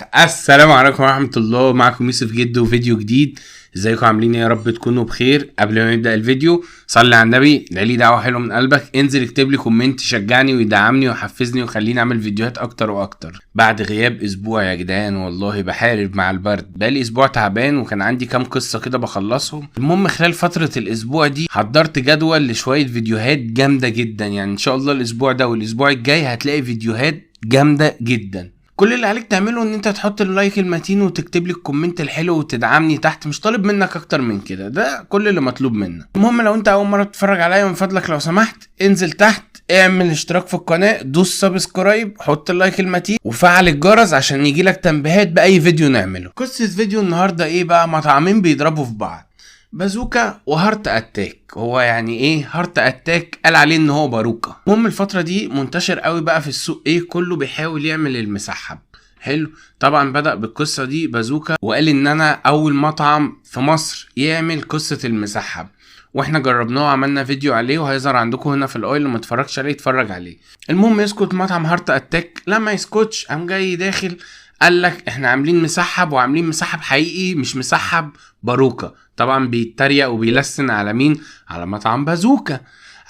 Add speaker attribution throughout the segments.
Speaker 1: السلام عليكم ورحمة الله. معكم يوسف جد وفيديو جديد. ازيكم عاملين ايه؟ يا رب تكونوا بخير. قبل ما نبدأ الفيديو صلي على النبي، لي دعوة حلوة من قلبك، انزل اكتب لي كومنت يشجعني ويدعمني ويحفزني ويخليني اعمل فيديوهات اكتر واكتر. بعد غياب اسبوع يا جدعان والله بحارب مع البرد، بقالي اسبوع تعبان وكان عندي كام قصة كده بخلصهم. المهم خلال فترة الاسبوع دي حضرت جدول لشوية فيديوهات جامدة جدا، يعني ان شاء الله الاسبوع ده والاسبوع الجاي هتلاقي فيديوهات جامدة جدا. كل اللي عليك تعمله ان انت تحط اللايك المتين وتكتب لي الكومنت الحلو وتدعمني تحت، مش طالب منك اكتر من كده، ده كل اللي مطلوب منك. المهم لو انت اول مره تتفرج عليا من فضلك لو سمحت انزل تحت اعمل اشتراك في القناه، دوس سبسكرايب، حط اللايك المتين وفعل الجرس عشان يجيلك تنبيهات باي فيديو نعمله. قصه فيديو النهارده ايه بقى؟ مطعمين بيضربوا في بعض، بازوكا وهارت اتاك. هو يعني ايه هارت اتاك؟ قال عليه ان هو باروكا. المهم الفتره دي منتشر قوي بقى في السوق، ايه كله بيحاول يعمل المسحب. حلو. طبعا بدأ بالقصة دي بازوكا وقال ان انا اول مطعم في مصر يعمل قصة المسحب، واحنا جربناه وعملنا فيديو عليه وهيظهر عندكم هنا في الاويل، اللي ما اتفرجش عليه يتفرج عليه. المهم يسكت مطعم هارت اتاك، لما يسكتش قام جاي داخل قال لك احنا عاملين مسحب وعاملين مسحب حقيقي مش مسحب باروكا. طبعا بيتريق وبيلسن على مين؟ على مطعم بازوكا.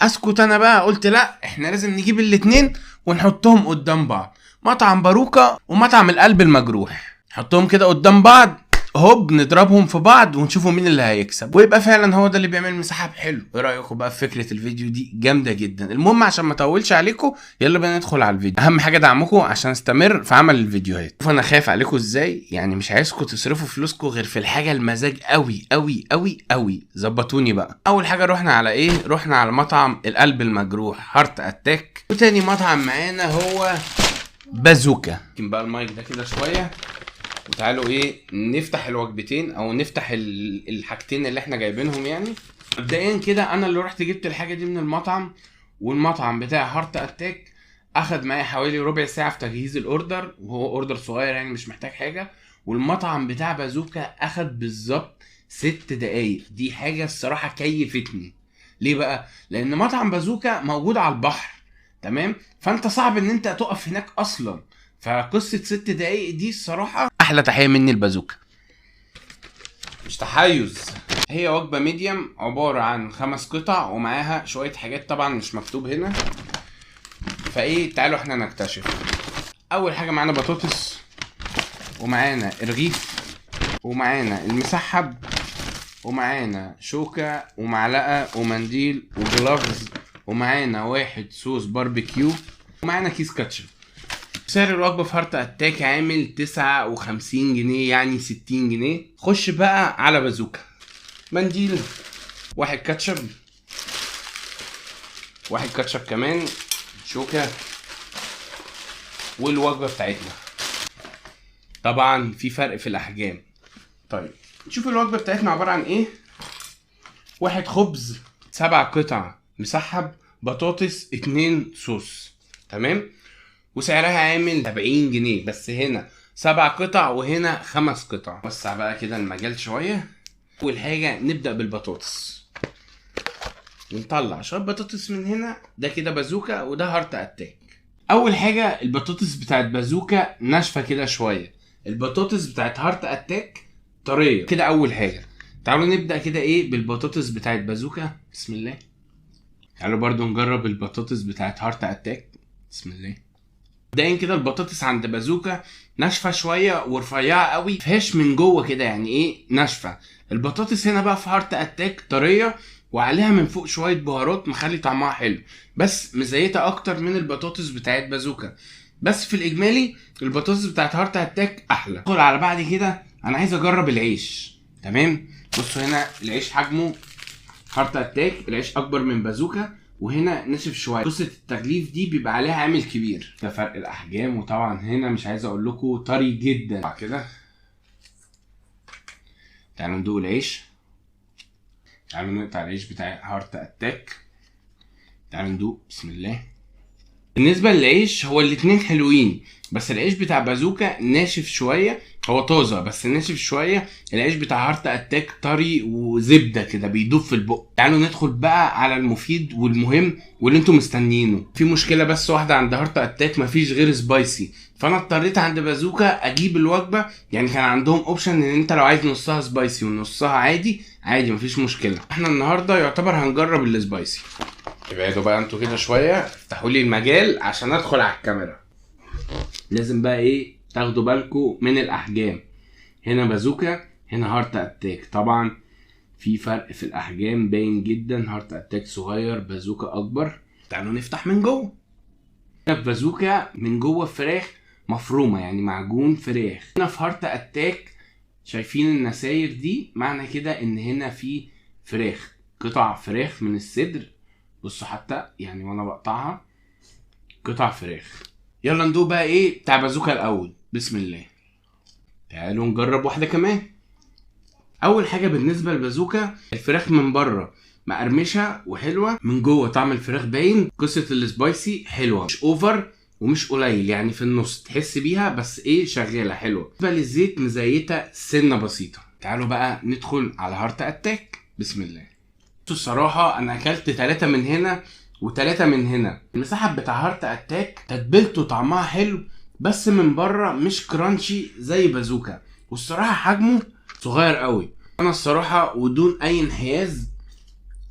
Speaker 1: اسكت انا بقى قلت لا، احنا لازم نجيب الاتنين ونحطهم قدام بعض، مطعم باروكا ومطعم القلب المجروح، حطهم كده قدام بعض، هوب نضربهم في بعض ونشوفوا مين اللي هيكسب، ويبقى فعلا هو ده اللي بيعمل مسحب حلو. ايه رايكم بقى في فكره الفيديو دي؟ جامده جدا. المهم عشان ما اطولش عليكم يلا بينا ندخل على الفيديو. اهم حاجه دعمكم عشان استمر في عمل الفيديوهات. شوف انا خايف عليكم ازاي، يعني مش عايزكم تصرفوا فلوسكم غير في الحاجه المزاج قوي قوي قوي قوي. ظبطوني بقى. اول حاجه رحنا على ايه؟ رحنا على مطعم القلب المجروح هارت اتاك. وتاني مطعم معانا هو بازوكا. يمكن بقى المايك ده كده شويه، وتعالوا ايه نفتح الوجبتين او نفتح الحاجتين اللي احنا جايبينهم. يعني مبدئيا كده انا اللي رحت جبت الحاجه دي من المطعم، والمطعم بتاع هارت اتاك اخد معايا حوالي ربع ساعه في تجهيز الاوردر، وهو اوردر صغير يعني مش محتاج حاجه. والمطعم بتاع بازوكا اخد بالظبط 6 دقايق. دي حاجه الصراحه كيفتني. ليه بقى؟ لان مطعم بازوكا موجود على البحر، تمام؟ فانت صعب ان انت تقف هناك اصلا، فقصه 6 دقايق دي الصراحه احلى تحيه مني البازوكا. مش تحيز. هي وجبه ميديم عباره عن 5 قطع ومعاها شويه حاجات طبعا مش مكتوب هنا، فايه تعالوا احنا نكتشف. اول حاجه معانا بطاطس، ومعانا رغيف، ومعانا المسحب، ومعانا شوكه ومعلقه ومنديل وجلافز، ومعانا واحد صوص باربيكيو، ومعانا كيس كاتشب. سعر الوجبة في هارت اتاك عامل 59 جنيه، يعني 60 جنيه. خش بقى على بازوكا. منديل، واحد كاتشب، واحد كاتشب كمان، شوكة، والوجبة بتاعتنا. طبعا في فرق في الأحجام. طيب نشوف الوجبة بتاعتنا عبارة عن ايه. واحد خبز، 7 قطع مسحب، بطاطس، 2 صوص، تمام؟ وسعرها عامل 70 جنيه، بس هنا 7 قطع وهنا 5 قطع. وسع بقى كده المجال شوية. أول حاجة نبدأ بالبطاطس، ونطلع شوية بطاطس من هنا. ده كده بازوكا وده هارت اتاك. أول حاجة البطاطس بتاعت بازوكا ناشفة كده شوية، البطاطس بتاعت هارت اتاك طرية كده. أول حاجة تعالوا نبدأ كده ايه بالبطاطس بتاعت بازوكا. بسم الله. تعالوا برضو نجرب البطاطس بتاعت هارت اتاك. بسم الله. مبدئيا كده البطاطس عند بازوكا ناشفه شويه ورفيعه قوي، مفيهاش من جوه كده، يعني ايه ناشفه. البطاطس هنا بقى في هارت اتاك طريه وعليها من فوق شويه بهارات مخلي طعمها حلو، بس مزيته اكتر من البطاطس بتاعت بازوكا. بس في الاجمالي البطاطس بتاعت هارت اتاك احلى. ندخل على بعد كده. انا عايز اجرب العيش، تمام؟ بصوا هنا العيش حجمه هارت اتاك العيش اكبر من بازوكا، وهنا نشف شويه. قصه التغليف دي بيبقى عليها عامل كبير، ده فرق الاحجام. وطبعا هنا مش عايز اقول لكم طري جدا كده. تعالوا ندوق العيش. تعالوا نقطع العيش بتاع هارت اتاك. تعالوا ندوق. بسم الله. بالنسبه للعيش هو الاتنين حلوين، بس العيش بتاع بازوكا ناشف شويه، هو طازه بس ناشف شويه. العيش بتاع هارت اتاك طري وزبده كده بيدوب في البق. تعالوا ندخل بقى على المفيد والمهم واللي انتم مستنيينه. في مشكله بس واحده عند هارت اتاك، مفيش غير سبايسي، فانا اضطريت عند بازوكا اجيب الوجبه. يعني كان عندهم اوبشن ان انت لو عايز نصها سبايسي ونصها عادي مفيش مشكله. احنا النهارده يعتبر هنجرب السبايسي. ابعدوا بقى انتوا كده شويه، افتحوا لي المجال عشان ادخل على الكاميرا. لازم بقى ايه تاخدوا بالكم من الاحجام. هنا بازوكا، هنا هارت اتاك. طبعا في فرق في الاحجام باين جدا، هارت اتاك صغير، بازوكا اكبر. تعالوا نفتح من جوه. بازوكا من جوه فراخ مفرومه، يعني معجون فراخ. هنا في هارت اتاك شايفين النساير دي، معنى كده ان هنا في فراخ، قطع فراخ من الصدر. بصوا حتى يعني وانا بقطعها قطع فراخ. يلا ندوق بقى ايه بتاع بازوكا الاول. بسم الله. تعالوا نجرب واحده كمان. اول حاجه بالنسبه لبازوكا، الفراخ من بره مقرمشه وحلوه، من جوه طعم الفراخ باين. قصه السبايسي حلوه، مش اوفر ومش قليل، يعني في النص تحس بيها، بس ايه شغاله حلوه. بالنسبه للزيت مزيته سنه بسيطه. تعالوا بقى ندخل على هارت اتاك. بسم الله. الصراحه انا اكلت 3 من هنا و3 من هنا. المساحه بتاع هارت اتاك تتبيلته طعمها حلو، بس من بره مش كرانشي زي بازوكا، والصراحه حجمه صغير قوي. انا الصراحه ودون اي انحياز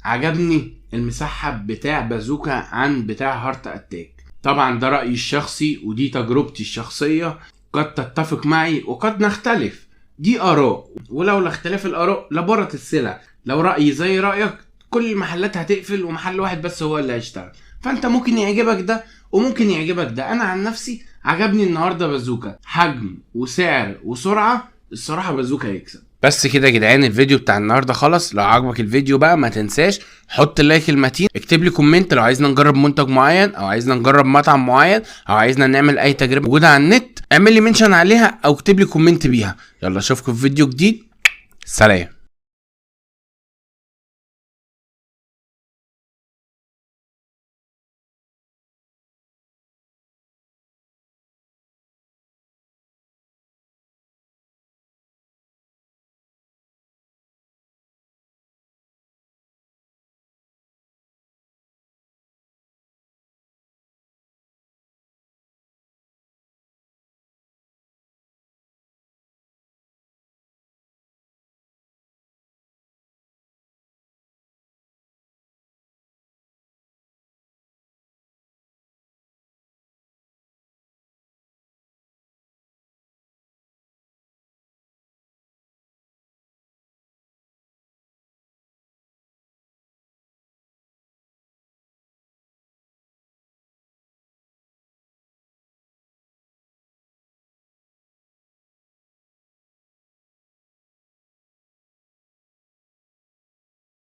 Speaker 1: عجبني المسحب بتاع بازوكا عن بتاع هارت اتاك. طبعا ده رايي الشخصي ودي تجربتي الشخصيه، قد تتفق معي وقد نختلف، دي اراء، ولولا اختلاف الاراء لبارت السلع. لو رايي زي رايك كل المحلات هتقفل ومحل واحد بس هو اللي هيشتغل. فانت ممكن يعجبك ده وممكن يعجبك ده. انا عن نفسي عجبني النهارده بازوكا، حجم وسعر وسرعه، الصراحه بازوكا يكسب. بس كده يا جدعان الفيديو بتاع النهارده خلص. لو عجبك الفيديو بقى ما تنساش حط اللايك المتين، اكتب لي كومنت لو عايزنا نجرب منتج معين او عايزنا نجرب مطعم معين او عايزنا نعمل اي تجربه موجوده على النت، اعمل لي منشن عليها او اكتب لي كومنت بيها. يلا اشوفكم في فيديو جديد، سلام.